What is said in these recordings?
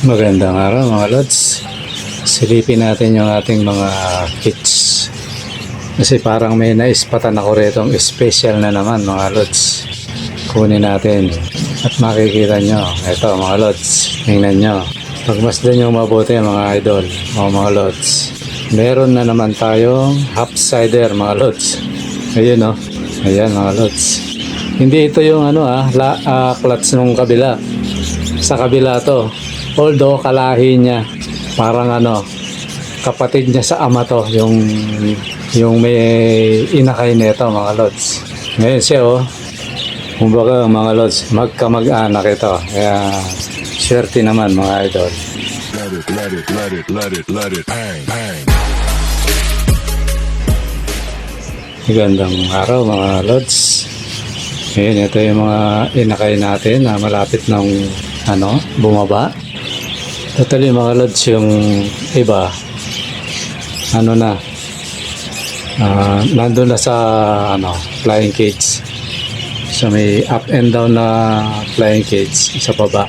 Magandang araw mga lods. Silipin natin yung ating mga kits. Kasi parang may naispatan ako rito ang special na naman mga lods. Kunin natin at makikita nyo. Ito mga lods, tingnan nyo. Pagmasdan nyo mabuti mga idol, mga lods. Meron na naman tayong half cider mga lods. Ayun o, ayan mga lods. Hindi ito yung clutch nung kabila. Sa kabila to. Although kalahi niya, parang kapatid niya sa ama to, yung may inakay nito mga lods. Ngayon siya kumbaga mga lods, magkamag-anak ito. Kaya swerte naman mga idol. Let it, bang. Magandang araw mga lods. Ngayon ito yung mga inakay natin na malapit ng bumaba. Totally mga lods, yung iba nandun na sa flying cage. So may up and down na flying cage sa baba.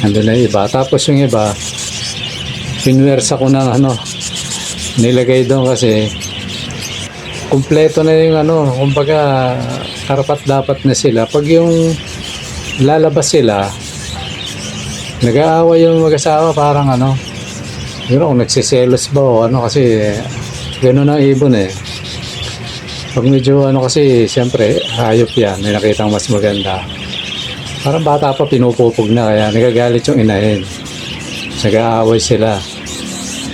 Nandun na yung iba. Tapos yung iba pinwersa ko ng nilagay doon kasi kumpleto na yung kumbaga karapat dapat na sila. Pag yung lalabas sila, nag-aaway yung mag-asawa, parang yun kung nagsiselos ba o kasi gano'n ang ibon pag medyo kasi siyempre hayop yan, may nakitang mas maganda, parang bata pa pinupupog na, kaya nagagalit yung inahin, nag-aaway sila.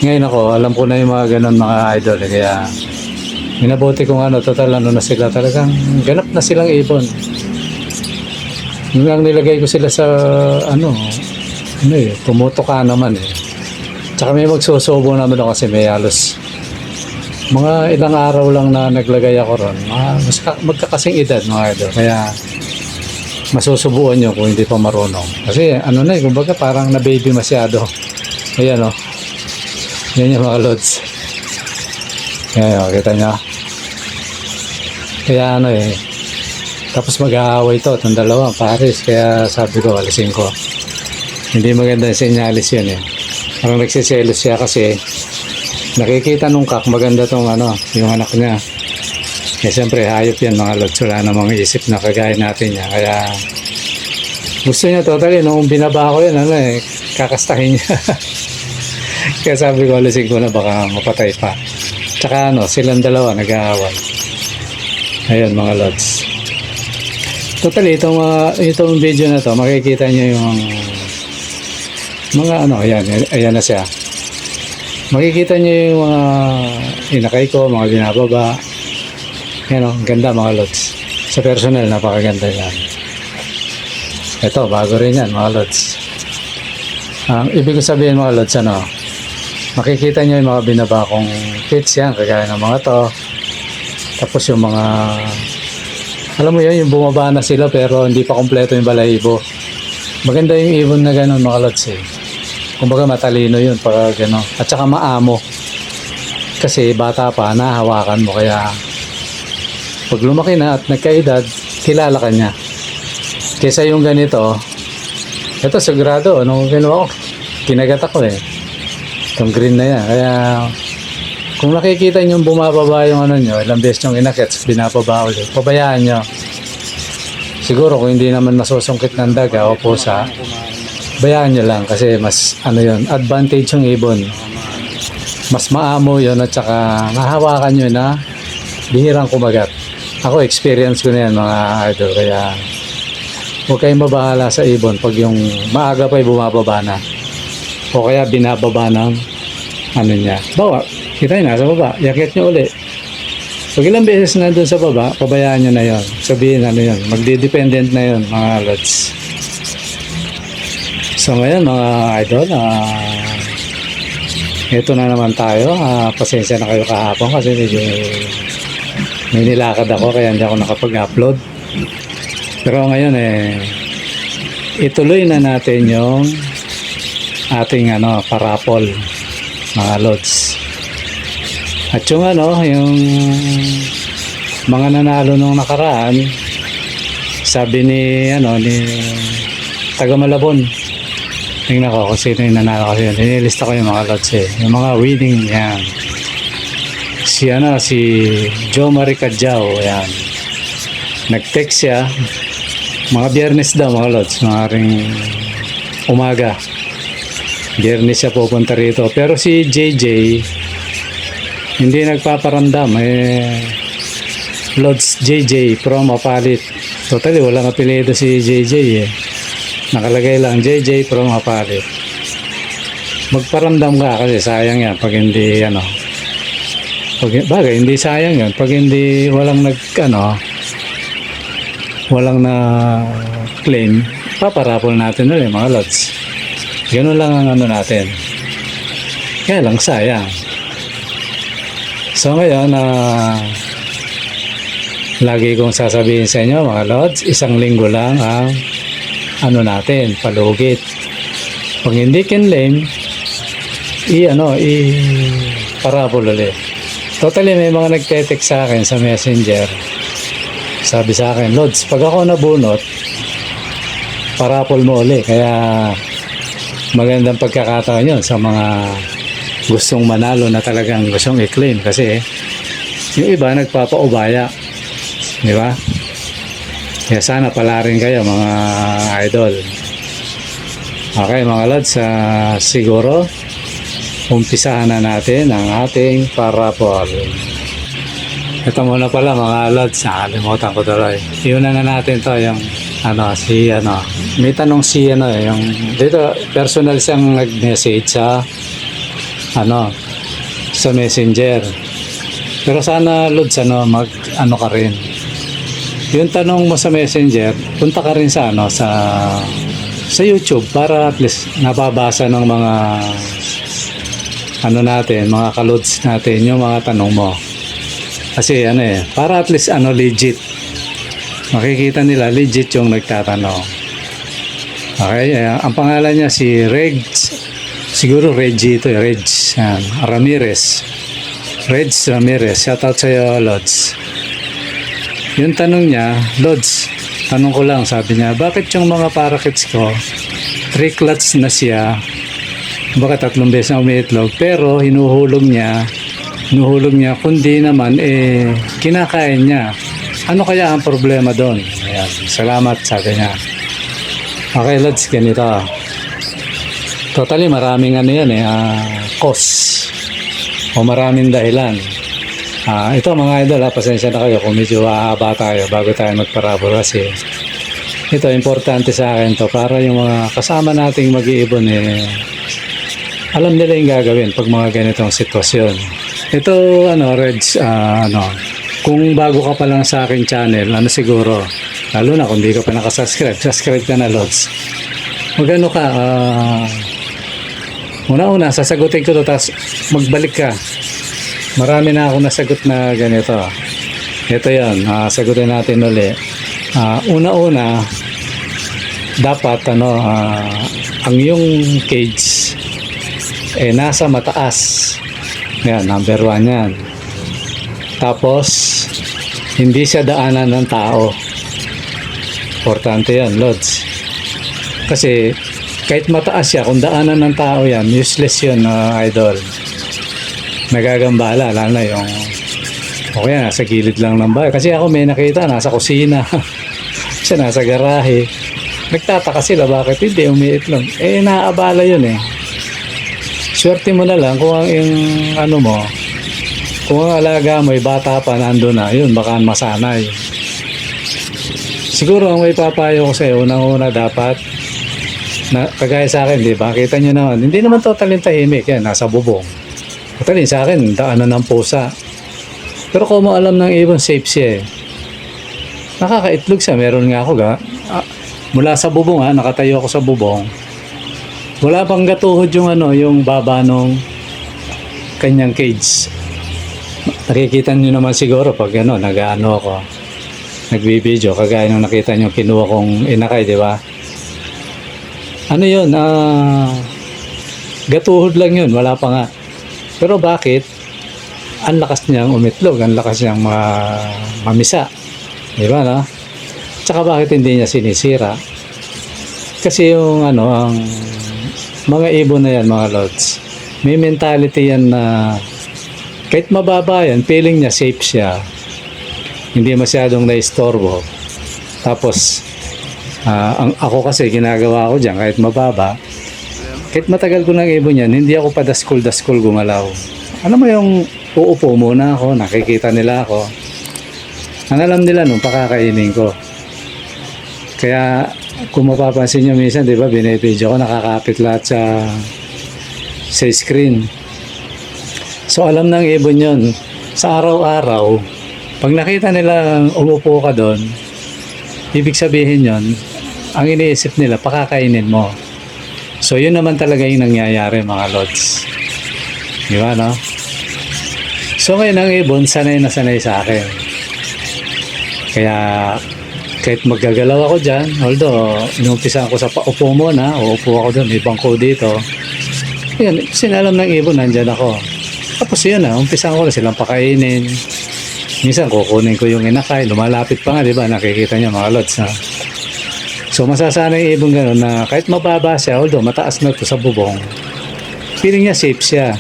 Ngayon ako, alam ko na yung mga gano'n mga idol, kaya minabuti kong total na sila, talagang ganap na silang ibon. Nung nilagay ko sila sa tumutok ka naman Tsaka may magsusubo naman ako kasi may halos mga ilang araw lang na naglagay ako ron. Magkakasing edad mga idol. Kaya masusubuan nyo kung hindi pa marunong. Kasi kumbaga parang na-baby masyado. Ayan yan yung mga lods. Ayan kita nyo. Kaya tapos mag-aaway itong dalawang pares. Kaya sabi ko alisin ko. Hindi maganda yung senyalis yun Parang nagsiselos siya kasi nakikita nung kak maganda tong yung anak niya. Kaya siyempre hayop yan mga lods. Wala namang isip na kagaya natin niya. Kaya gusto niya totally nung binaba ko yun kakastahin niya. Kaya sabi ko alisin ko na baka mapatay pa. Tsaka silang dalawa nag-aaway. Ayun mga lods. Totally itong video na to makikita niyo yung mga ayan na siya. Makikita niyo yung mga inakay ko, mga binababa. Yan ganda mga lods. Sa personal, napakaganda yan. Ito, bago rin yan mga lods. Ibig ko sabihin mga lods, makikita niyo yung mga binaba kong kits yan, kagaya ng mga to. Tapos yung mga, alam mo yun, yung bumaba na sila pero hindi pa kompleto yung balahibo. Maganda yung ibon na gano'n mga lods Kumbaga matalino yun pag at saka maamo. Kasi bata pa, nahawakan mo. Kaya pag lumaki na at nagkaedad, kilala ka niya. Kesa yung ganito, ito sigurado, ginawa ko, kinagat ako itong green na yan. Kaya kung nakikita nyo bumababa yung nyo, ilang beses yung inakits, binababa ulit, pabayaan nyo. Siguro kung hindi naman masusungkit ng daga o pusa, bayaan nyo lang kasi mas advantage yung ibon. Mas maamo yun at saka mahawakan nyo na bihirang kumagat. Ako experience ko na yan mga idol, kaya huwag kayong mabahala sa ibon pag yung maaga pa'y bumababa na o kaya binababa ng niya. Bawa, kita nyo nasa baba, yakit nyo uli. Pag ilang beses na dun sa baba, pabayaan nyo na yon. Sabihin magdi-dependent na yon mga lods. So ngayon mga idol, ito na naman tayo. Pasensya na kayo kahapon kasi medyo may nilakad ako kaya hindi ako nakapag-upload. Pero ngayon ituloy na natin yung ating parapol mga lods. At yung yung mga nanalo nung nakaraan, sabi ni taga Malabon, Tingnan ko kung sino yung nanalo kasi. Nililista ko yung mga lots eh. Yung mga winning yan. Si Joe Marie Cadjao, yan. Nag-text siya. Mga biyernes daw mga lods. Mga ring umaga. Biyernes siya pupunta rito. Pero si JJ, hindi nagpaparamdam. Lods JJ from Apalit. Totally, walang apelido si JJ eh. Nakalagay lang JJ from Apalit. Magparamdam ka kasi sayang yan pag hindi bagay hindi sayang yan pag hindi walang walang na claim, paparapol natin ulit mga lods. Ganun lang ang natin. Kaya lang sayang. So ngayon lagi kong sasabihin sa inyo mga lods, isang linggo lang ang natin, palugit. Pag hindi kinlaim, parapol ulit. Totally, may mga nagte-text sa akin sa messenger. Sabi sa akin, Lods, pag ako nabunot, parapol mo ulit. Kaya magandang pagkakataon yun sa mga gustong manalo na talagang gustong i-claim. Kasi yung iba nagpapaubaya. Di ba? Kaya sana pala rin kayo mga idol. Okay mga lods, siguro umpisahan na natin ang ating parapol. Ito muna pala mga lods, nakalimutan ko tuloy. Iuna na natin to yung may tanong yung dito personal siyang nag-message sa sa messenger. Pero sana lods ka rin. Yung tanong mo sa messenger, punta ka rin sa sa YouTube para at least nababasa ng mga mga kalods natin yung mga tanong mo. Kasi para at least legit. Makikita nila legit yung nagtatanong. Okay, ang pangalan niya si siguro Reggie ito, Ramirez. Ramirez. Shout out sa iyo, Lods. Yung tanong niya, Lods, tanong ko lang, sabi niya, bakit yung mga parakeets ko, 3 clutch na siya, bakit 3 beses na umiitlog, pero hinuhulog niya, kundi naman, kinakain niya. Ano kaya ang problema doon? Ayan, salamat, sabi niya. Okay, Lods, ganito. Totally, maraming cause, o maraming dahilan. Ito mga idol, pasensya na kayo kung medyo hahaba tayo bago tayo magparabol kasi ito importante sa akin to para yung mga kasama nating mag-iibon alam nila yung gagawin pag mga ganitong sitwasyon. Ito Reds, kung bago ka pa lang sa aking channel, siguro lalo na kung di ka pa subscribe ka na Lods. Magano ka una sasagutin ko to tapos magbalik ka. Marami na ako nasagot na ganito. Ito yan, sagutin natin ulit. Una-una, dapat ang yung cage nasa mataas. Yan, number 1 yan. Tapos, hindi siya daanan ng tao. Importante yan, Lods. Kasi, kahit mataas siya, kung daanan ng tao yan, useless yun, idol. Nagagambala, lalo na yung nasa gilid lang ng bahay. Kasi ako may nakita, nasa kusina. Siya nasa garahe. Nagtataka sila, bakit hindi umiitlog? Naaabala yun Swerte mo na lang kung ang kung ang alaga mo bata pa nandun na, yun, baka masanay. Siguro ang may papayo ko sa'yo, unang-una dapat, kagaya sa akin, di ba? Kita nyo naman, hindi naman totalin tahimik yan, nasa bubong. Totally, sa akin, daanan ng pusa. Pero kung mo alam ng ibon, safe siya Nakakaitlog siya. Meron nga ako mula sa bubong nakatayo ako sa bubong. Wala pang gatuhod yung yung baba nung kanyang cage. Nakikita nyo naman siguro pag ako. Nagbibideo. Kagaya nung nakita nyo kinuha kong inakay, di ba? Yun? Gatuhod lang yun. Wala pa nga. Pero bakit? Ang lakas niyang umitlog, ang lakas niyang mamisa. Di ba, no? Tsaka bakit hindi niya sinisira? Kasi yung mga ibon na yan mga lods, may mentality yan na kahit mababa yan, feeling niya safe siya. Hindi masyadong naistorbo. Tapos, ako kasi ginagawa ko dyan kahit mababa. Kahit matagal ko ng ibon yan, hindi ako padaskul-daskul gumalaw. Ano mo yung uupo muna ako, nakikita nila ako. Ang alam nila nung pakakainin ko. Kaya kung mapapansin nyo minsan, di ba, binibidyo ko, nakakapit lahat sa screen. So alam ng ibon yun, sa araw-araw, pag nakita nila umupo ka doon, ibig sabihin yun, ang iniisip nila, pakakainin mo. So yun naman talaga yung nangyayari mga lods. Di ba, no? So ngayon ang ibon, sanay na sanay sa akin. Kaya kahit maggagalaw ako dyan, although inumpisan ko sa paupo muna, uupo ako doon, ibang ko dito. Yun, sinalam ng ibon, nandyan ako. Tapos yun na, umpisan ko na silang pakainin. Minsan kukunin ko yung inakay, lumalapit pa nga, di ba? Nakikita niya mga lods, ha? So masasanay yung ibon gano'n na kahit mababa siya, although mataas na to sa bubong, feeling niya safe siya.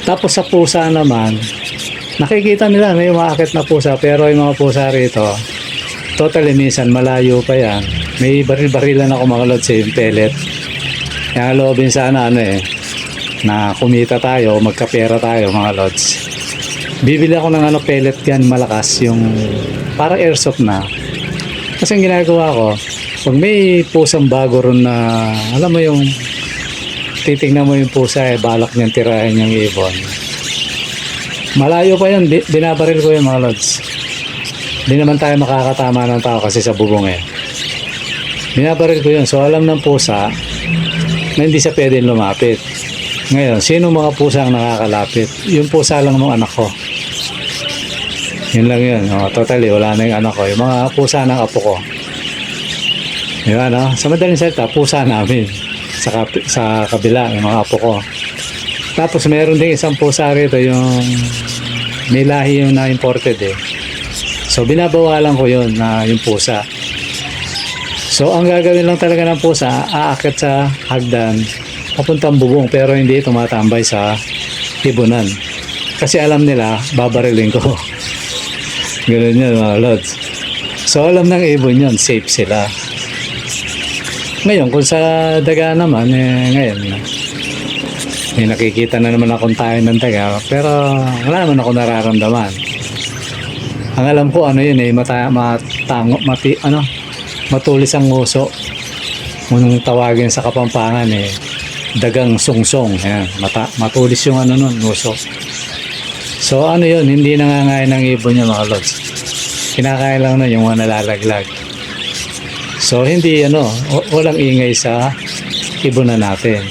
Tapos sa pusa naman, nakikita nila may umaakit na pusa, pero yung mga pusa rito, totally minsan malayo pa yan. May baril-barilan ako mga lods yung pellet. Kaya loobin sana na kumita tayo, magkapera tayo mga lods. Bibili ako ng pellet gun malakas, yung para airsoft na. Kasi ang ginagawa ko, pag may pusang bago ron na, alam mo yung titignan mo yung pusa, balak niyang tirahin yung ibon. Malayo pa yun, binabaril ko yung mga lods. Hindi naman tayo makakatama ng tao kasi sa bubong Binabaril ko yun. So alam ng pusa na hindi siya pwedeng lumapit. Ngayon, sino mga pusa ang nakakalapit? Yung pusa lang ng anak ko. Yun lang yun. Totally, wala na yung anak ko. Yung mga pusa ng apo ko. Diba, no? Sa madaling salita, pusa namin. Sa kabila, yung mga apo ko. Tapos meron din isang pusa rito, yung may lahi yung na-imported So binabawalan ko yun na yung pusa. So ang gagawin lang talaga ng pusa, aakit sa hagdan, papuntang bubong, pero hindi tumatambay sa hibunan. Kasi alam nila, babariling ko. Ganun yun mga lods. So alam ng ibon yun, safe sila. Ngayon, kung sa daga naman, ngayon, may nakikita na naman akong tayo ng daga, pero wala naman ako nararamdaman. Ang alam ko yun matulis ang nguso. Kung tawagin sa Kapampangan dagang sungsong. Ayan, matulis yung nun, nguso. So yun, hindi nangangain ng ibon niya mga lods. Kinakain lang nun yung mga nalalaglag. So hindi walang ingay sa ibonan natin.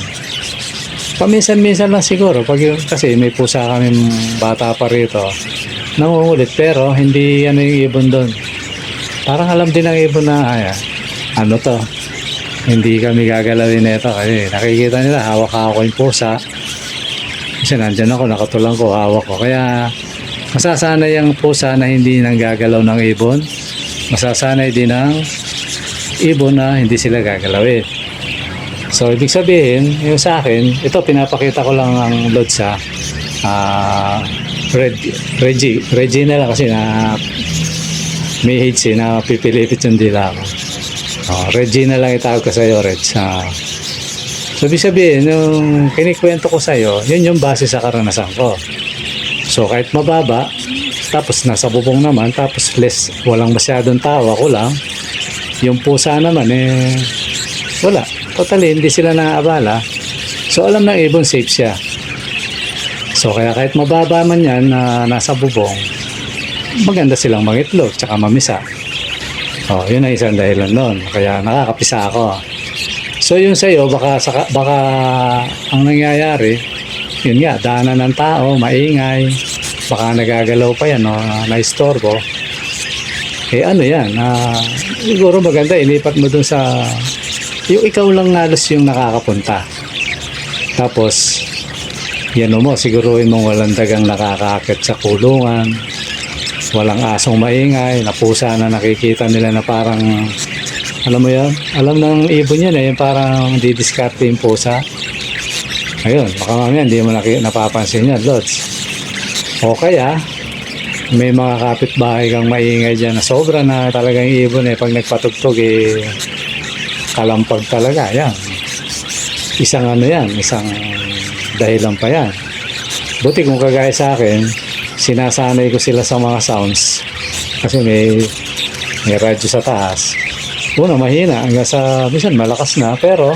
Paminsan-minsan lang siguro kasi may pusa kami bata pa rito. Nangungulit pero hindi yung ibon doon. Parang alam din ng ibon na hindi kami gagalawin nito kasi nakikita nila hawak-hawak ko yung pusa. Kasi nandyan ako, nakatulang ko, hawak ko. Kaya masasanay ang pusa na hindi nang gagalaw ng ibon. Masasanay din ang ibon na hindi sila gagalawin. So ibig sabihin, yung sa akin, ito pinapakita ko lang ang load sa Reggie na lang kasi na may hate na pipilipit yung dila ko. Reggie na lang itawag ko sa iyo, Reg. So ibig sabihin, yung kinikwento ko sa iyo, yun yung base sa karanasan ko. So kahit mababa, tapos nasa bubong naman, tapos walang masyadong tao, ako lang. Yung pusa naman wala. Totally, hindi sila naaabala. So alam ng ibon, safe siya. So kaya kahit mababa man yan na nasa bubong, maganda silang mangitlog tsaka mamisa. Yun ang isang dahilan nun. Kaya nakakapisa ako. So yun sa'yo, baka ang nangyayari, yun nga, daanan ng tao, maingay, baka nagagalaw pa yan, naistorbo. Yan, siguro maganda, ilipat mo dun sa, yung ikaw lang halos yung nakakapunta. Tapos, yan mo, siguruhin mong walang dagang nakakaakit sa kulungan, walang asong maingay, na pusa na nakikita nila na parang, alam mo yan, alam ng ibon yan yung parang didiskarte yung pusa. Ayun, baka mamaya hindi mo napapansin yan, Lods. O kaya, may mga kapitbahay kang maingay dyan na sobra na talagang ibon pag nagpatugtog kalampag talaga. Yan. Isang isang dahilan pa yan. Buti kung kagaya sa akin, sinasanay ko sila sa mga sounds kasi may radyo sa taas. Una mahina hanggang sa minsan malakas na, pero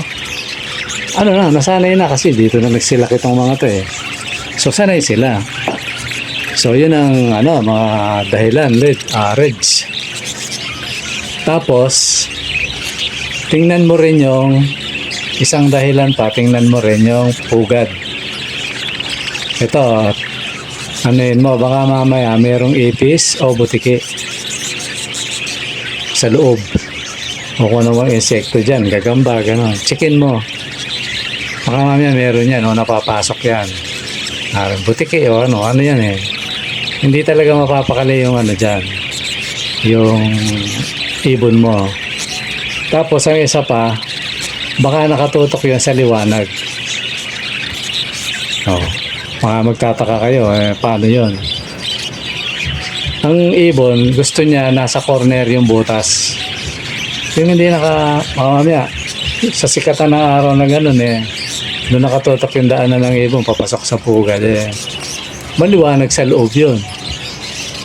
nasanay na kasi dito na nagsilak itong mga to so sanay sila. So yun ang mga dahilan, Reds. Tapos tingnan mo rin yung isang dahilan pa, tingnan mo rin yung pugad. Ito, mo, baka mamaya merong ipis o butiki sa loob. O kung ano mga insekto dyan, gagamba, gano'n. Checkin mo. Baka mamaya meron yan, napapasok yan. Butiki o ano yan Hindi talaga mapapakali yung dyan. Yung ibon mo. Tapos ang isa pa, baka nakatutok yun sa liwanag. Baka magtataka kayo, paano yun? Ang ibon, gusto niya nasa corner yung butas. Yung hindi mamaya, sa sikatan ng araw na gano'n doon nakatutok yung daanan ng ibon, papasok sa pugad maliwanag sa loob yun.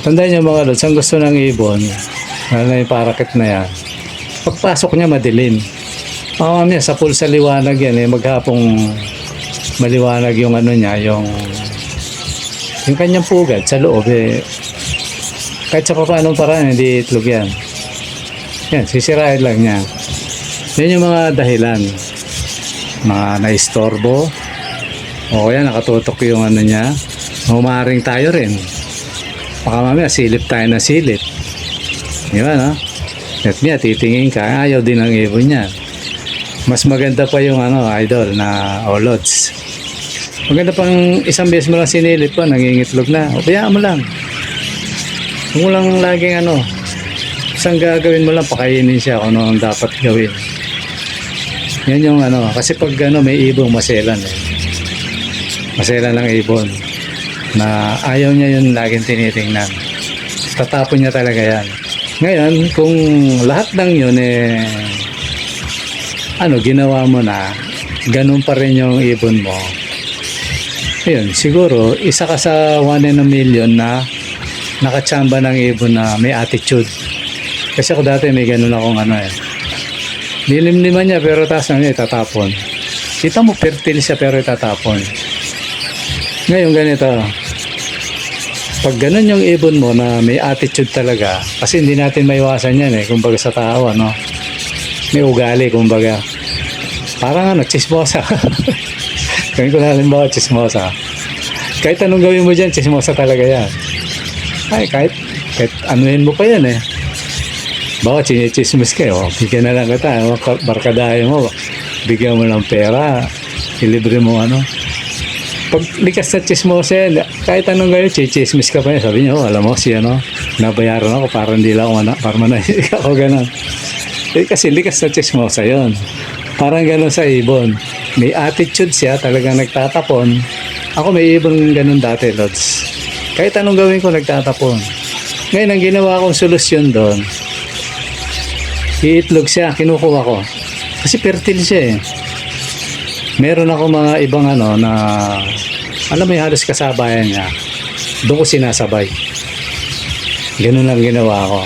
Tandaan niyo mga lods, ang gusto ng ibon, lalo na yung parakit na yan, pagpasok niya madilim. Mamaya sa pool sa liwanag yan maghapong maliwanag yung niya, yung kanyang pugad sa loob kahit sa paanong paraan hindi itlog yan. Sisirain lang niya. Yan yung mga dahilan, mga naistorbo o kaya nakatutok yung niya. Humaring tayo rin, baka mamaya silip tayo na silip, di ba at niya titingin ka, ayaw din ng ibon niya. Mas maganda pa yung idol na Lods, maganda pang isang beses mo lang sinilip pa nangingitlog na, o bayaan mo lang, huwag mo lang laging isang gagawin mo lang, pakainin siya kung ano ang dapat gawin. Yan yung kasi pag may ibong maselan maselan ng ibon na ayaw niya yun laging tinitingnan, tatapon niya talaga yan. Ngayon kung lahat ng yun ginawa mo na ganun pa rin yung ibon mo, ayun, siguro isa ka sa 1 in a million na nakatsamba ng ibon na may attitude. Kasi ako dati may ganun akong nilimliman niya pero taas na niya itatapon. Kita mo fertile siya pero itatapon. Ngayon ganito, pag ganun yung ibon mo na may attitude talaga, kasi hindi natin maiwasan yan kumbaga sa tao may ugali kumbaga, parang chismosa. Kaya ko na halimbawa chismosa, kahit anong gawin mo dyan chismosa talaga yan. Kahit anuhin mo pa yan baka chinichismis kayo, bigyan na lang kita, barkadahin mo, bigyan mo ng pera, ilibre mo pag likas na chismosa yan, kahit anong gawin, chichismis ka pa yan. Sabi niya, alam mo, nabayaran ako para hindi lang ako, para manahimik ako, gano'n. Kasi likas na chismosa yun. Parang gano'n sa ibon. May attitude siya, talagang nagtatapon. Ako may ibon gano'n dati, Lods. Kahit anong gawin ko, nagtatapon. Ngayon, ang ginawa kong solusyon doon, iitlog siya, kinukuha ko. Kasi fertile siya Meron ako mga ibang na alam mo yung halos kasabayan niya, doon ko sinasabay. Ganun lang ginawa ko.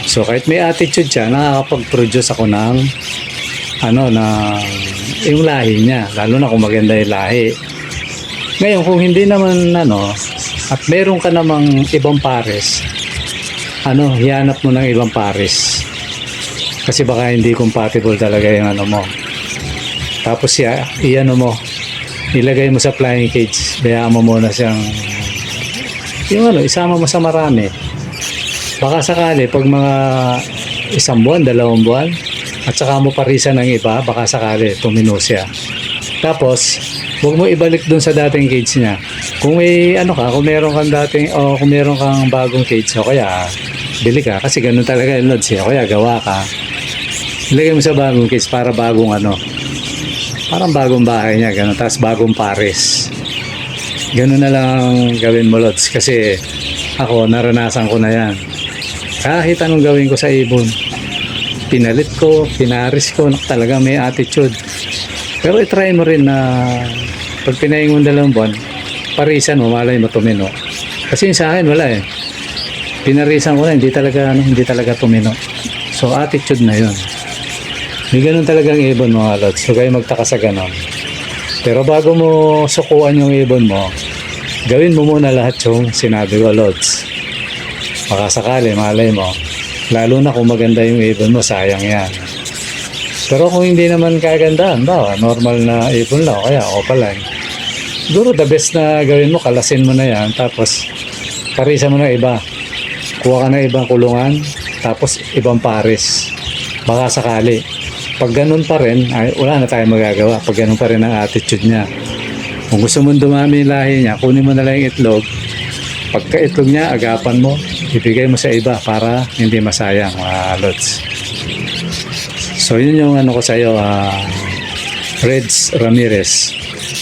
So kahit may attitude siya, nakakapag-produce ako ng yung lahi niya, lalo na kung maganda yung lahi. Ngayon kung hindi naman at meron ka namang ibang pares, hihanap mo ng ibang pares. Kasi baka hindi compatible talaga yung mo. Tapos mo, ilagay mo sa flying cage, bayaan mo muna siyang isama mo sa marami. Baka sakali pag mga 1 buwan, 2 buwan at saka mo parisan ng iba, baka sakali tumino siya. Tapos huwag mo ibalik dun sa dating cage niya. Kung may kung meron kang kung meron kang bagong cage, o kaya bili ka, kasi ganun talaga yung Lods o kaya gawa ka, ilagay mo sa bagong cage para bagong Parang bagong bahay niya, ganun. Tapos bagong pares. Ganun na lang gawin mo, Lods. Kasi ako, naranasan ko na yan. Kahit anong gawin ko sa ibon, pinalit ko, pinaris ko, talaga may attitude. Pero itry mo rin na pag pinahingon 2 buwan, parisan mo, malay mo tumino. Kasi yung sa akin, wala eh. Pinarisan ko na, hindi talaga tumino. So, attitude na yun. May ganun talagang ibon, mga Lods. So, kayo magtaka sa ganon. Pero bago mo sukuan yung ibon mo, gawin mo muna lahat yung sinabi ko, Lods. Baka sakali, malay mo. Lalo na kung maganda yung ibon mo, sayang yan. Pero kung hindi naman kagandahan, normal na ibon lang, kaya okay lang. Siguro the best na gawin mo, kalasin mo na yan, tapos parisa mo na iba. Kuha ka na ibang kulungan, tapos ibang pares. Baka sakali. Pag ganun pa rin, ay, wala na tayong magagawa. Pag ganun pa rin ang attitude niya. Kung gusto mong dumami yung lahi niya, kunin mo na lang yung itlog. Pagka itlog niya, agapan mo, ibigay mo sa iba para hindi masayang, mga Lods. So yun yung ano ko sa iyo, Reds Ramirez.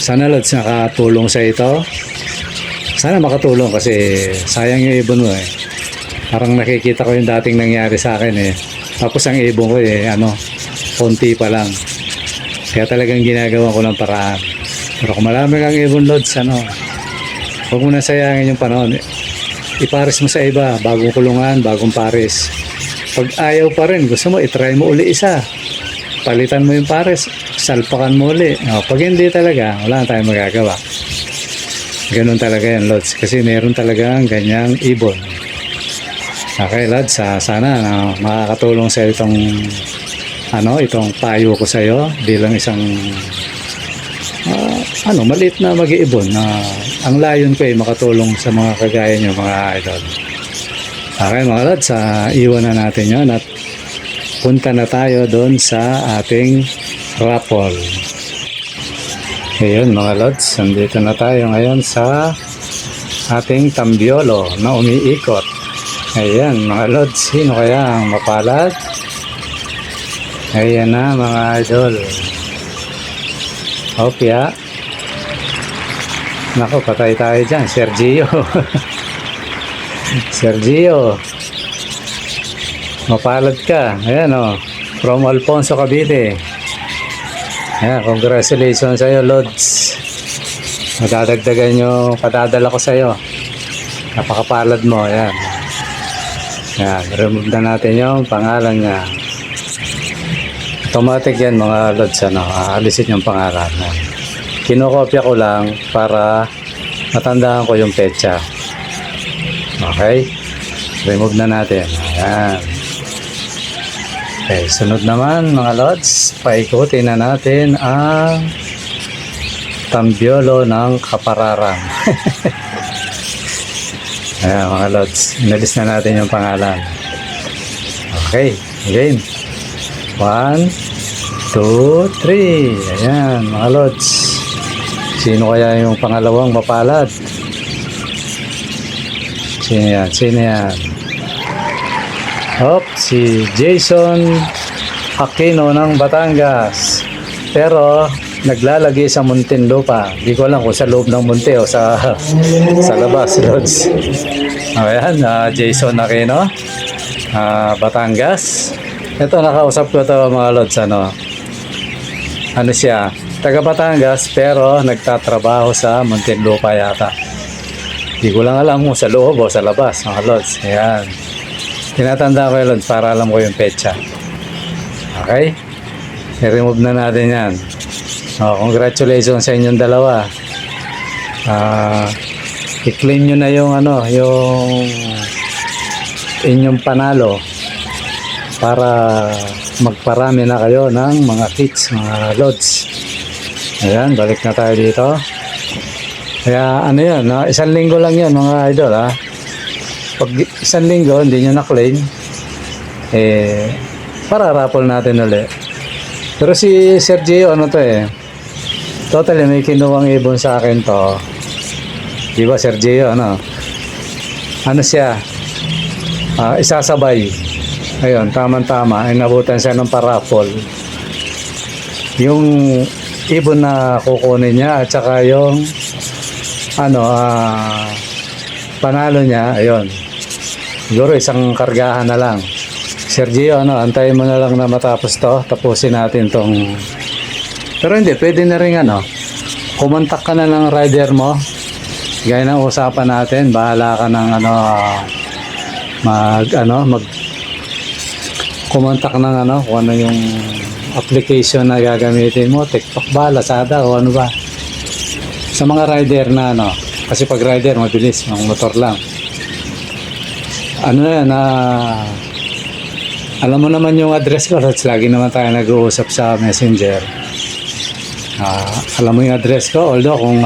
Sana, Lods, nakatulong sa ito. Sana makatulong kasi sayang yung ibon mo eh. Parang nakikita ko yung dating nangyari sa akin eh. Tapos ang ibon ko eh, konti pa lang. Kaya talagang ginagawa ko ng paraan. Pero kung marami kang ibon, Lods, huwag mo na sayangin yung panahon. Ipares mo sa iba, bagong kulungan, bagong pares. Pag ayaw pa rin, gusto mo, itry mo uli isa. Palitan mo yung pares, salpakan mo uli. Pag hindi talaga, wala na tayong magagawa. Ganun talaga yan, Lods. Kasi meron talagang ganyang ibon. Okay, Lods, sana makakatulong sa itong itong payo ko sa iyo bilang isang maliit na mag-iibon na ang layon ko ay makatulong sa mga kagaya nyo, mga idol. Okay, mga Lods, iwan na natin yun at punta na tayo doon sa ating raffle. Ayun, mga Lods, nandito na tayo ngayon sa ating tambiolo na umiikot. Ayan, mga Lods, sino kaya ang mapalad? Ayan na, mga idol. Opya. Nako, patay tayo dyan, Sergio. Sergio, mapalad ka. Ayan from Alfonso, Cavite. Ayan, congratulations sa iyo, Lods. Madadagdagan yung padadala ko sa iyo. Napakapalad mo. Ayan. Ayan, remove na natin yung pangalan niya. Automatic yan, mga Lods. Aalisin yung pangalan. Kinokopya ko lang para matandaan ko yung petsa. Okay, remove na natin. Ayan. Okay, sunod naman, mga Lods, paikutin na natin ang tambiolo ng Kapararan. Ayan, mga Lods, inalis na natin yung pangalan. Okay, again. 1, 2, 3. Ayan, mga Lods, sino kaya yung pangalawang mapalad? Sino yan? Sino yan? Si Jason Aquino ng Batangas. Pero naglalagay sa Muntinlupa. Hindi ko alam kung sa loob ng munti o sa labas, Lods. Ayan, Jason Aquino, Batangas. Ito, nakausap ko ito, mga Lods. Ano siya? Taga Batangas pero nagtatrabaho sa Muntinlupa yata. Hindi ko lang alam kung sa loob o sa labas, mga Lods. Ayan. Tinatanda ko yung Lods para alam ko yung petsa. Okay? I-remove na natin yan. Congratulations sa inyong dalawa. I-claim nyo na yung yung inyong panalo para magparami na kayo ng mga kits, mga Lods. Ayan, balik na tayo dito. Kaya yan, 1 linggo lang yan, mga idol, Pag 1 linggo hindi nyo na-claim, para raffle natin ulit. Pero si Sergio, totally may kinuwang ibon sa akin to. Di ba, Sergio, siya, isasabay. Ayun, tama-tama, inabutan siya ng paraffle. Yung ibon na kukunin niya at saka yung ano, panalo niya, ayun. Siguro isang kargahan na lang. Sergio, ano, antayin mo na lang na matapos to. Tapusin natin tong... Pero hindi, pwede na rin ano. Kumontak ka na ng rider mo. Gaya ng usapan natin. Bahala ka ng ano, mag kumontak ng ano, kung ano yung application na gagamitin mo. TikTok ba, Lazada, o ano ba. Sa mga rider na ano. Kasi pag rider, mabilis. Ang motor lang. Ano na yan, alam mo naman yung address ko, lagi naman tayo nag-uusap sa Messenger. Alam mo yung address ko, although kung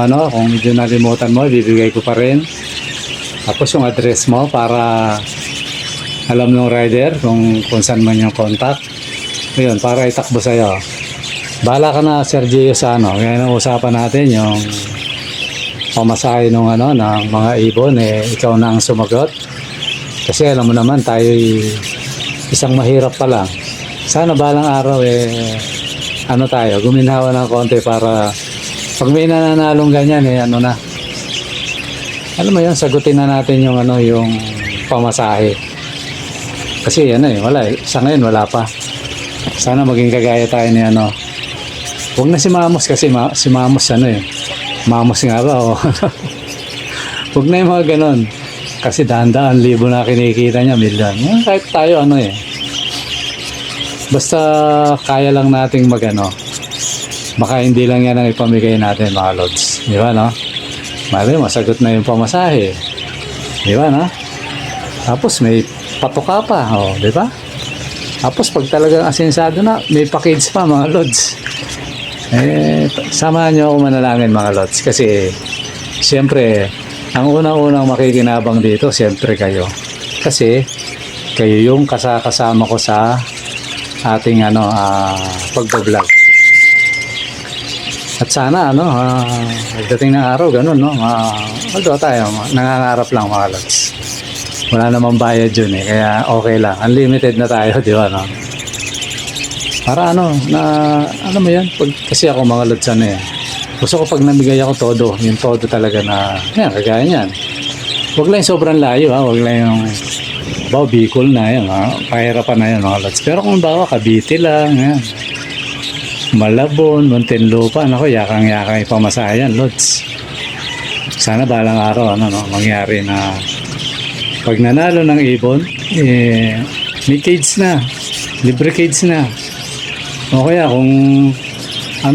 medyo nalimutan mo, bibigay ko pa rin. Tapos yung address mo para alam ng rider kung saan man yung contact. Ayun, para itakbo sa'yo. Bahala ka na, Sergio, sa ano. Ngayon ang usapan natin yung pamasahe ng mga ibon, ikaw na ang sumagot. Kasi alam mo naman, tayo isang mahirap pa lang. Sana balang araw tayo, guminhawa ng konti para pag may nananalong ganyan alam mo yun, sagutin na natin yung yung pamasahe. Kasi wala sa ngayon wala pa. Sana maging kagaya tayo ni huwag na si Mamos kasi si Mamos Mamos nga ba o huwag na yung mga ganon. Kasi daan-daan libo na kinikita niya, milyon. Kahit tayo basta kaya lang nating baka hindi lang yan ang ipamigay natin mga lods. Di ba no? Mali, masagot na yung pamasahe. Di ba no? Tapos may patuka pa. O, di ba? Tapos pag talagang asensado na, may package pa mga lods. Samahan nyo ako manalangin mga lods. Kasi siyempre, ang unang-unang makikinabang dito, siyempre kayo. Kasi, kayo yung kasama ko sa ating pagbablog. At sana, pagdating ng araw, ganun, no? Although tayo, nangangarap lang mga lods. Wala namang bayad yun kaya okay lang. Unlimited na tayo, di ba, no? Para alam mo yan, kasi ako mga lods gusto ko pag namigay ako todo, yung todo talaga na, yan, kagaya niyan. Huwag lang yung sobrang layo, huwag lang yung, Bicol na yan, pahirapan na yan mga lods. Pero kung Cavite lang, yan. Malabon, Muntinlupa, yakang-yakang ipamasayan, lods. Sana balang araw, mangyari na, pag nanalo ng ibon, may cage na, libre cage na. O kaya kung,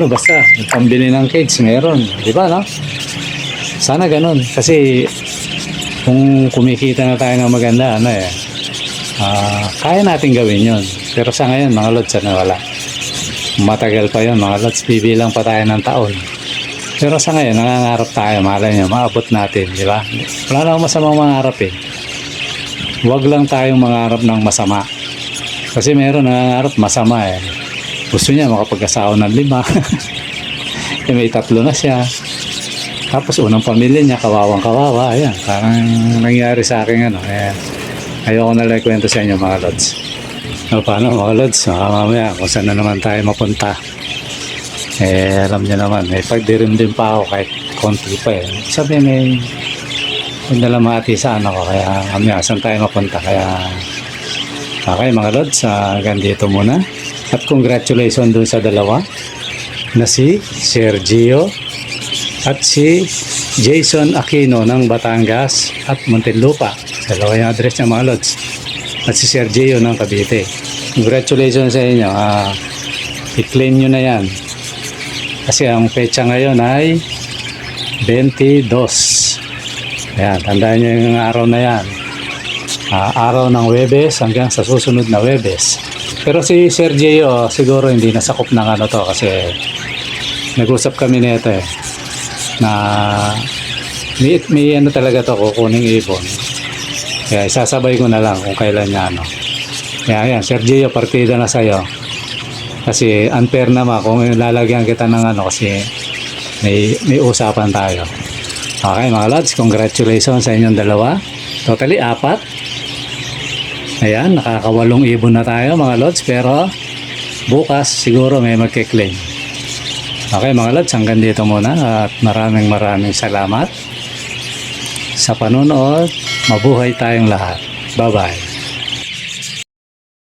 basta, pambili ng cage, meron. Di ba, no? Sana ganun. Kasi, kung kumikita na tayo ng maganda, kaya natin gawin yun. Pero sa ngayon, mga lods, wala. Matagal pa yun, mga lods. Bibilang pa tayo ng taon. Pero sa ngayon, nangangarap tayo. Malay nyo, maabot natin, di ba? Wala na akong masamang mangarap Huwag lang tayong mangarap ng masama. Kasi meron nangangarap masama Gusto niya makapag-asawa ng 5. May 3 na siya. Tapos unang pamilya niya, kawawang-kawawa. Ayan, parang nangyari sa akin ayoko na lang kwento sa inyo mga lods. Paano mga lods? Mamaya kung saan na naman tayo mapunta. Alam niyo naman, may pagdirim din pa ako kahit konti pa Sabi may nalamati sa ko. Kaya mamaya saan tayo mapunta. Kaya okay mga lods, hanggang dito muna. At congratulations dun sa dalawa na si Sergio at si Jason Aquino ng Batangas at Muntinlupa. Dalawa yung address ng mga lods. At si Sergio ng Cavite. Congratulations sa inyo. I-claim nyo na yan. Kasi ang pecha ngayon ay 22. Ayan, tandaan nyo yung araw na yan. Araw ng Webes hanggang sa susunod na Webes. Pero si Sergio siguro hindi nasakop ng to kasi nag-usap kami nito na may talaga to kukuning ibon. Kaya isasabay ko na lang kung kailan niya Kaya yan, Sergio, partida na sa'yo. Kasi unfair naman kung lalagyan kita ng kasi may usapan tayo. Okay mga lods, congratulations sa inyong dalawa. Totally 4. Ayan, nakaka8 ibon na tayo mga lods, pero bukas siguro may magkiklaim. Okay mga lods, hanggang dito muna at maraming salamat sa panonood. Mabuhay tayong lahat. Bye-bye.